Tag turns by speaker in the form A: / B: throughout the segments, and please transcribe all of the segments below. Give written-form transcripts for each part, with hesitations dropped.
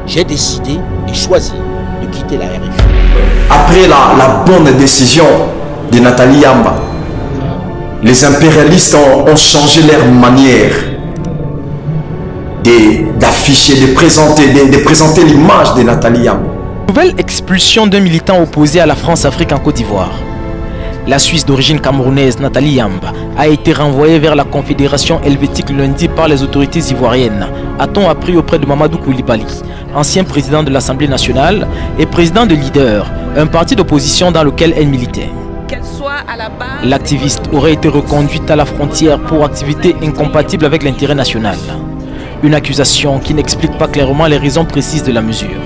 A: j'ai décidé et choisi de quitter la RFI.
B: Après la bonne décision de Nathalie Yamba, les impérialistes ont changé leur manière d'afficher, de présenter l'image de Nathalie Yamba.
C: Nouvelle expulsion d'un militant opposé à la France-Afrique en Côte d'Ivoire. La Suisse d'origine camerounaise Nathalie Yamba a été renvoyée vers la Confédération helvétique lundi par les autorités ivoiriennes, a-t-on appris auprès de Mamadou Koulibaly, ancien président de l'Assemblée nationale et président de Leader, un parti d'opposition dans lequel elle militait. L'activiste aurait été reconduite à la frontière pour activité incompatible avec l'intérêt national. Une accusation qui n'explique pas clairement les raisons précises de la mesure.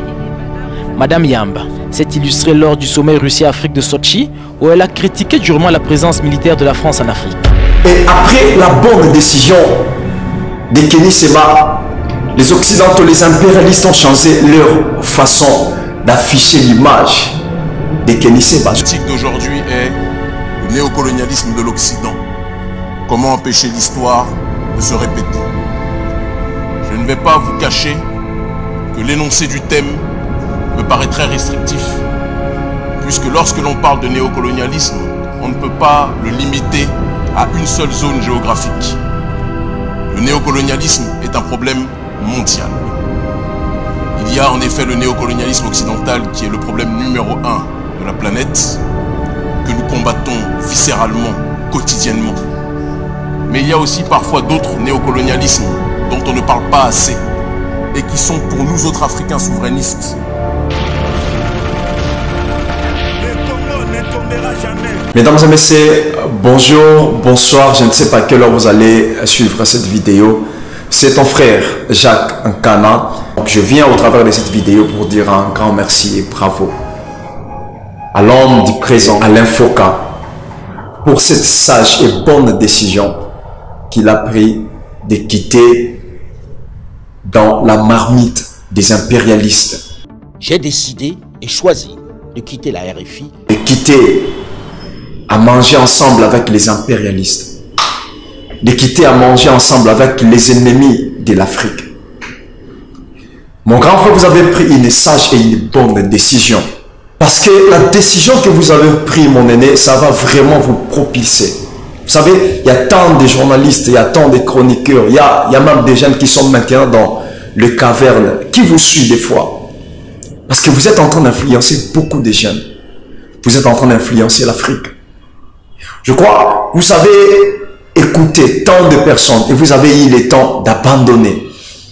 C: Madame Yamba s'est illustrée lors du sommet Russie-Afrique de Sochi, où elle a critiqué durement la présence militaire de la France en Afrique.
B: Et après la bonne décision de Kenny Seba, les Occidentaux, les impérialistes ont changé leur façon d'afficher l'image de Kenny Seba.
D: Le titre d'aujourd'hui est le néocolonialisme de l'Occident. Comment empêcher l'histoire de se répéter? Je ne vais pas vous cacher que l'énoncé du thème me paraît très restrictif, puisque lorsque l'on parle de néocolonialisme, on ne peut pas le limiter à une seule zone géographique. Le néocolonialisme est un problème mondial. Il y a en effet le néocolonialisme occidental qui est le problème numéro 1 de la planète, que nous combattons viscéralement, quotidiennement. Mais il y a aussi parfois d'autres néocolonialismes dont on ne parle pas assez et qui sont pour nous autres Africains souverainistes.
B: Mesdames et messieurs, bonjour, bonsoir, je ne sais pas à quelle heure vous allez suivre cette vidéo. C'est ton frère Jacques Nkana. Je viens au travers de cette vidéo pour dire un grand merci et bravo à l'homme du présent, Alain Foka, pour cette sage et bonne décision qu'il a pris de quitter dans la marmite des impérialistes.
A: J'ai décidé et choisi de quitter la RFI.
B: De quitter à manger ensemble avec les impérialistes. De quitter à manger ensemble avec les ennemis de l'Afrique. Mon grand frère, vous avez pris une sage et une bonne décision. Parce que la décision que vous avez prise, mon aîné, ça va vraiment vous propulser. Vous savez, il y a tant de journalistes, il y a tant de chroniqueurs, il y a même des jeunes qui sont maintenant dans le caverne, qui vous suivent des fois. Parce que vous êtes en train d'influencer beaucoup de jeunes. Vous êtes en train d'influencer l'Afrique. Je crois, vous avez écouté tant de personnes et vous avez eu le temps d'abandonner.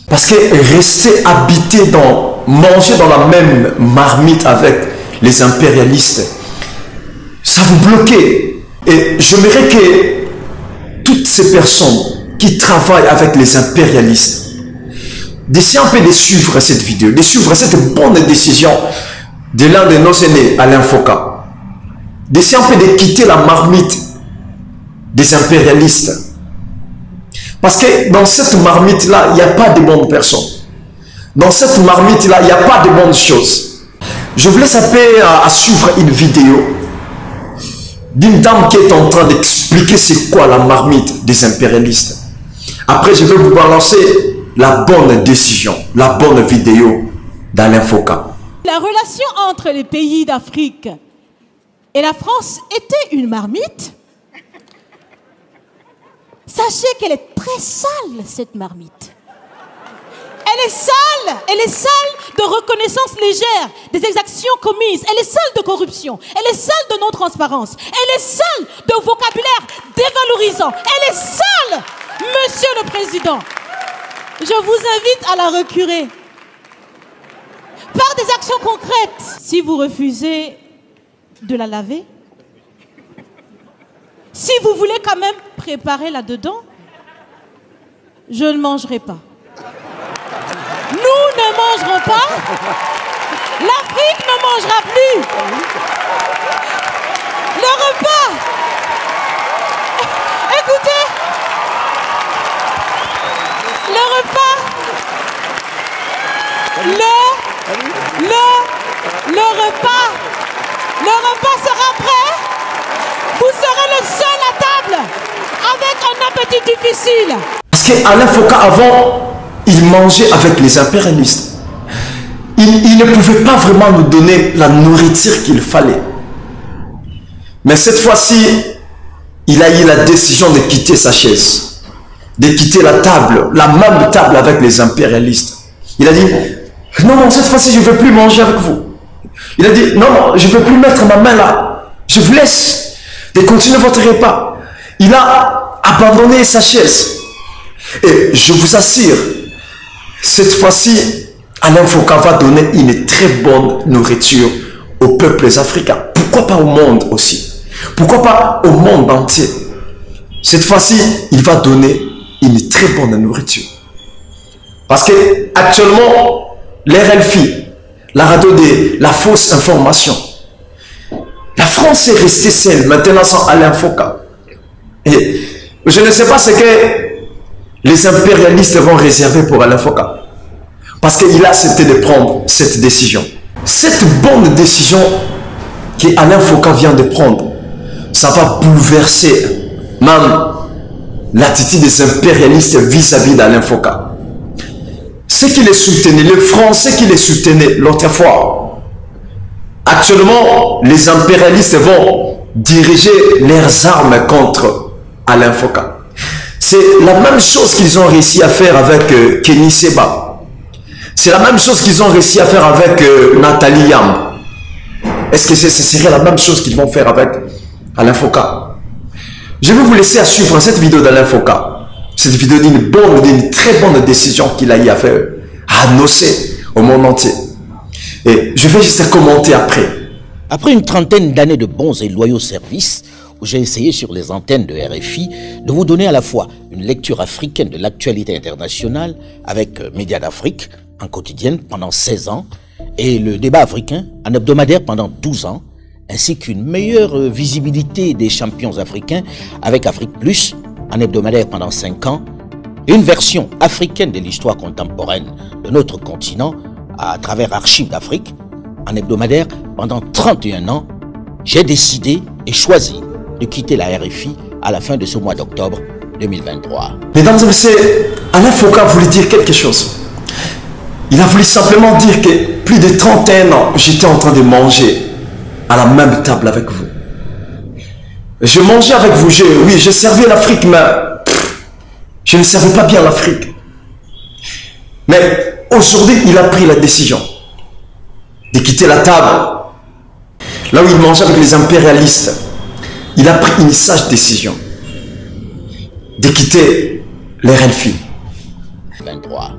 B: Parce que rester habité manger dans la même marmite avec les impérialistes, ça vous bloquait. Et j'aimerais que toutes ces personnes qui travaillent avec les impérialistes, d'essayer un peu de suivre cette vidéo, de suivre cette bonne décision de l'un de nos aînés, Alain Foka, d'essayer un peu de quitter la marmite des impérialistes. Parce que dans cette marmite-là, il n'y a pas de bonnes personnes. Dans cette marmite-là, il n'y a pas de bonnes choses. Je vous laisse un peu à suivre une vidéo d'une dame qui est en train d'expliquer c'est quoi la marmite des impérialistes. Après, je vais vous balancer la bonne décision, la bonne vidéo d'Alain Foka.
E: La relation entre les pays d'Afrique et la France était une marmite. Sachez qu'elle est très sale, cette marmite. Elle est sale de reconnaissance légère des exactions commises. Elle est sale de corruption. Elle est sale de non-transparence. Elle est sale de vocabulaire dévalorisant. Elle est sale, Monsieur le Président. Je vous invite à la recurer par des actions concrètes. Si vous refusez de la laver, si vous voulez quand même préparer là-dedans, je ne mangerai pas. Nous ne mangerons pas. L'Afrique ne mangera plus. Le repas. Écoutez. Le repas. Le repas sera prêt. Vous serez le seul à table avec un appétit difficile.
B: Parce qu'Alain Foka, avant, il mangeait avec les impérialistes. il ne pouvait pas vraiment nous donner la nourriture qu'il fallait. Mais cette fois-ci, il a eu la décision de quitter sa chaise, de quitter la table, la même table avec les impérialistes. Il a dit, non, cette fois-ci, je ne veux plus manger avec vous. Il a dit, non, je ne veux plus mettre ma main là. Je vous laisse de continuer votre repas. Il a abandonné sa chaise. Et je vous assure, cette fois-ci, Alain Foka va donner une très bonne nourriture aux peuples africains. Pourquoi pas au monde aussi? Pourquoi pas au monde entier? Cette fois-ci, il va donner une très bonne nourriture. Parce que actuellement, l'RFI, la radio de la fausse information, la France est restée seule maintenant sans Alain Foka. Et je ne sais pas ce que les impérialistes vont réserver pour Alain Foka. Parce qu'il a accepté de prendre cette décision. Cette bonne décision qu'Alain Foka vient de prendre, ça va bouleverser même l'attitude des impérialistes vis-à-vis d'Alain Foka. Ceux qui les soutenaient, les Français qui les soutenaient l'autre fois, actuellement, les impérialistes vont diriger leurs armes contre Alain Foka. C'est la même chose qu'ils ont réussi à faire avec Kenny Seba. C'est la même chose qu'ils ont réussi à faire avec Nathalie Yamb. Est-ce que ce serait la même chose qu'ils vont faire avec Alain Foka? Je vais vous laisser à suivre cette vidéo d'Alain Foka. Cette vidéo d'une très bonne décision qu'il a eu à faire, à annoncer au monde entier. Et je vais juste commenter après.
A: Après une trentaine d'années de bons et loyaux services, où j'ai essayé sur les antennes de RFI de vous donner à la fois une lecture africaine de l'actualité internationale avec Médias d'Afrique, en quotidienne pendant 16 ans, et le débat africain en hebdomadaire pendant 12 ans, ainsi qu'une meilleure visibilité des champions africains avec Afrique Plus en hebdomadaire pendant 5 ans, et une version africaine de l'histoire contemporaine de notre continent à travers Archives d'Afrique en hebdomadaire pendant 31 ans, j'ai décidé et choisi de quitter la RFI à la fin de ce mois d'octobre 2023.
B: Mesdames et messieurs, Alain Foka voulait dire quelque chose. Il a voulu simplement dire que plus de 31 ans, j'étais en train de manger à la même table avec vous. Je mangeais avec vous, oui, je servais l'Afrique, mais je ne servais pas bien l'Afrique. Mais aujourd'hui, il a pris la décision de quitter la table. Là où il mangeait avec les impérialistes, il a pris une sage décision de quitter les RFI.
A: 23.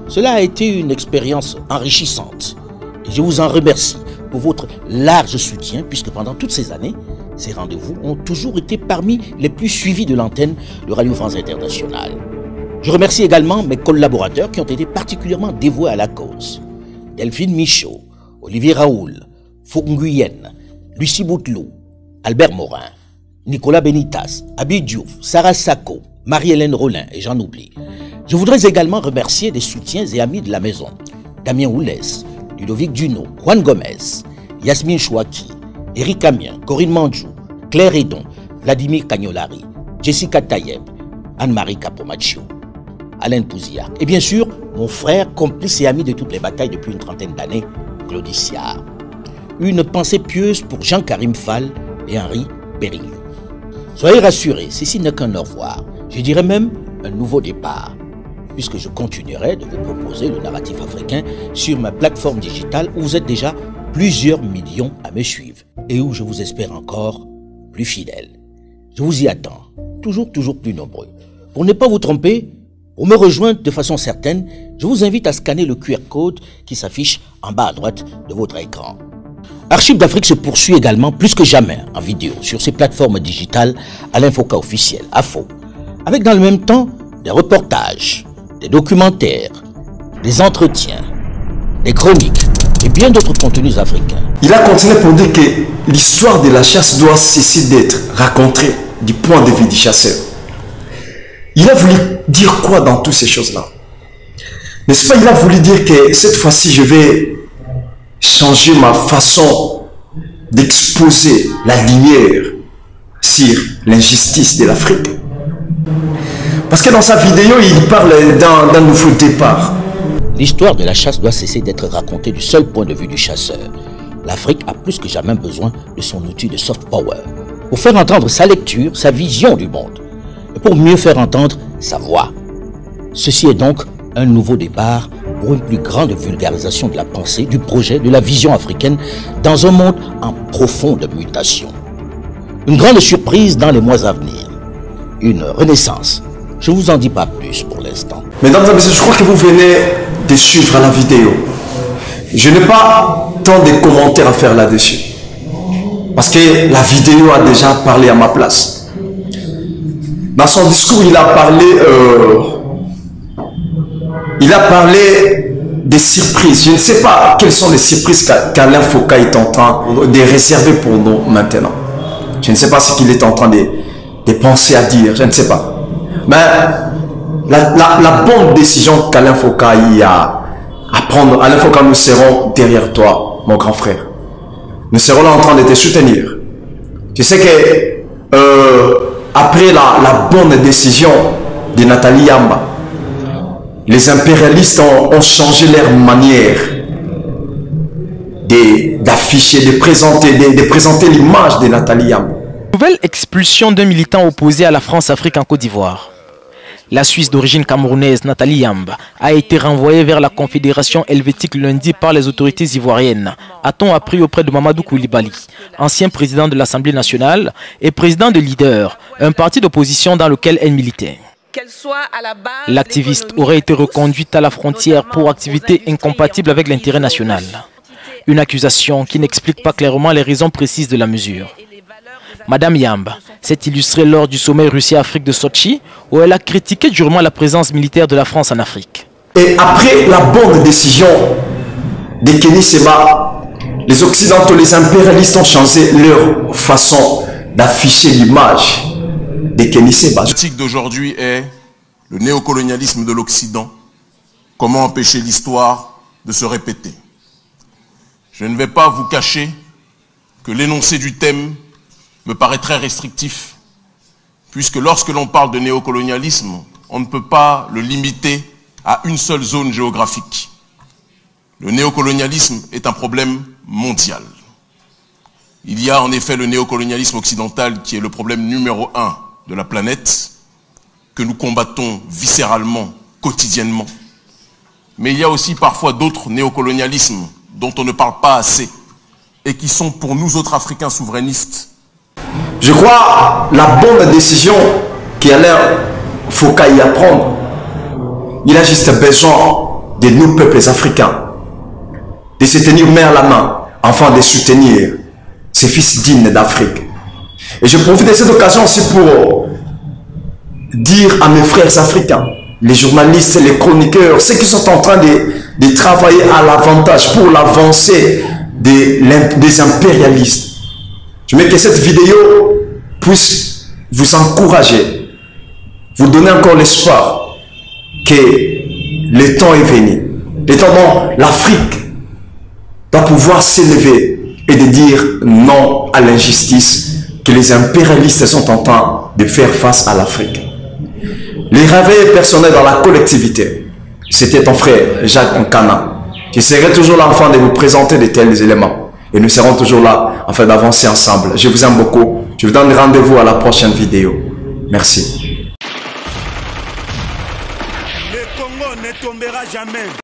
A: Cela a été une expérience enrichissante et je vous en remercie pour votre large soutien puisque pendant toutes ces années, ces rendez-vous ont toujours été parmi les plus suivis de l'antenne de Radio France Internationale. Je remercie également mes collaborateurs qui ont été particulièrement dévoués à la cause. Delphine Michaud, Olivier Raoul, Fouque Nguyen, Lucie Bouteloup, Albert Morin, Nicolas Benitas, Abi Diouf, Sarah Sako, Marie-Hélène Rollin et j'en oublie. Je voudrais également remercier des soutiens et amis de la maison. Damien Oulès, Ludovic Duno, Juan Gomez, Yasmine Chouaki, Eric Amien, Corinne Mandjou, Claire Edon, Vladimir Cagnolari, Jessica Tayeb, Anne-Marie Capomaccio, Alain Pouziard et bien sûr mon frère, complice et ami de toutes les batailles depuis une trentaine d'années, Claudie Siard. Une pensée pieuse pour Jean-Karim Fall et Henri Périlleux. Soyez rassurés, ceci n'est qu'un au revoir, je dirais même un nouveau départ, puisque je continuerai de vous proposer le narratif africain sur ma plateforme digitale où vous êtes déjà plusieurs millions à me suivre et où je vous espère encore plus fidèles. Je vous y attends, toujours plus nombreux. Pour ne pas vous tromper, pour me rejoindre de façon certaine, je vous invite à scanner le QR code qui s'affiche en bas à droite de votre écran. Archives d'Afrique se poursuit également plus que jamais en vidéo sur ces plateformes digitales Alain Foka officiel, AFO, avec dans le même temps des reportages, des documentaires, des entretiens, des chroniques et bien d'autres contenus africains.
B: Il a continué pour dire que l'histoire de la chasse doit cesser d'être racontée du point de vue du chasseur. Il a voulu dire quoi dans toutes ces choses-là? N'est-ce pas, il a voulu dire que cette fois-ci, je vais changer ma façon d'exposer la lumière sur l'injustice de l'Afrique. Parce que dans sa vidéo, il parle d'un nouveau départ.
A: L'histoire de la chasse doit cesser d'être racontée du seul point de vue du chasseur. L'Afrique a plus que jamais besoin de son outil de soft power pour faire entendre sa lecture, sa vision du monde et pour mieux faire entendre sa voix. Ceci est donc un nouveau départ pour une plus grande vulgarisation de la pensée, du projet, de la vision africaine dans un monde en profonde mutation. Une grande surprise dans les mois à venir. Une renaissance. Je ne vous en dis pas plus pour l'instant.
B: Mesdames et messieurs, je crois que vous venez de suivre la vidéo. Je n'ai pas tant de commentaires à faire là-dessus. Parce que la vidéo a déjà parlé à ma place. Dans son discours, il a parlé des surprises. Je ne sais pas quelles sont les surprises qu'Alain Foucault est en train de réserver pour nous maintenant. Je ne sais pas ce qu'il est en train de penser à dire. Je ne sais pas. Mais la bonne décision qu'Alain Foucault a à prendre, Alain Foucault, nous serons derrière toi, mon grand frère. Nous serons là en train de te soutenir. Je sais que après la bonne décision de Nathalie Yamba, les impérialistes ont changé leur manière d'afficher, de présenter l'image de Nathalie Yamba.
C: Nouvelle expulsion d'un militant opposé à la France-Afrique en Côte d'Ivoire. La Suisse d'origine camerounaise Nathalie Yamba a été renvoyée vers la Confédération helvétique lundi par les autorités ivoiriennes, a-t-on appris auprès de Mamadou Koulibaly, ancien président de l'Assemblée nationale et président de Leader, un parti d'opposition dans lequel elle militait. L'activiste aurait été reconduite à la frontière pour activité incompatible avec l'intérêt national. Une accusation qui n'explique pas clairement les raisons précises de la mesure. Madame Yamba s'est illustrée lors du sommet Russie-Afrique de Sochi, où elle a critiqué durement la présence militaire de la France en Afrique.
B: Et après la bonne décision de Kenny Seba, les Occidentaux, les impérialistes ont changé leur façon d'afficher l'image de Kenny Seba.
D: La thématique d'aujourd'hui est le néocolonialisme de l'Occident. Comment empêcher l'histoire de se répéter? Je ne vais pas vous cacher que l'énoncé du thème me paraît très restrictif, puisque lorsque l'on parle de néocolonialisme, on ne peut pas le limiter à une seule zone géographique. Le néocolonialisme est un problème mondial. Il y a en effet le néocolonialisme occidental qui est le problème numéro 1 de la planète, que nous combattons viscéralement, quotidiennement. Mais il y a aussi parfois d'autres néocolonialismes dont on ne parle pas assez et qui sont pour nous autres Africains souverainistes.
B: Je crois la bonne décision qu'Alain Foucault y a prendre. Il a juste besoin de nous, peuples africains, de se tenir main à la main, afin de soutenir ces fils dignes d'Afrique. Et je profite de cette occasion aussi pour dire à mes frères africains, les journalistes, les chroniqueurs, ceux qui sont en train de travailler à l'avantage pour l'avancée des impérialistes. Je mets que cette vidéo puisse vous encourager, vous donner encore l'espoir que le temps est venu. Le temps où l'Afrique doit pouvoir s'élever et de dire non à l'injustice que les impérialistes sont en train de faire face à l'Afrique. Les réveils personnels dans la collectivité, c'était ton frère Jacques Nkana. Je serai toujours là afin de vous présenter de tels éléments. Et nous serons toujours là afin d'avancer ensemble. Je vous aime beaucoup. Je vous donne rendez-vous à la prochaine vidéo. Merci.
F: Le Congo ne tombera jamais.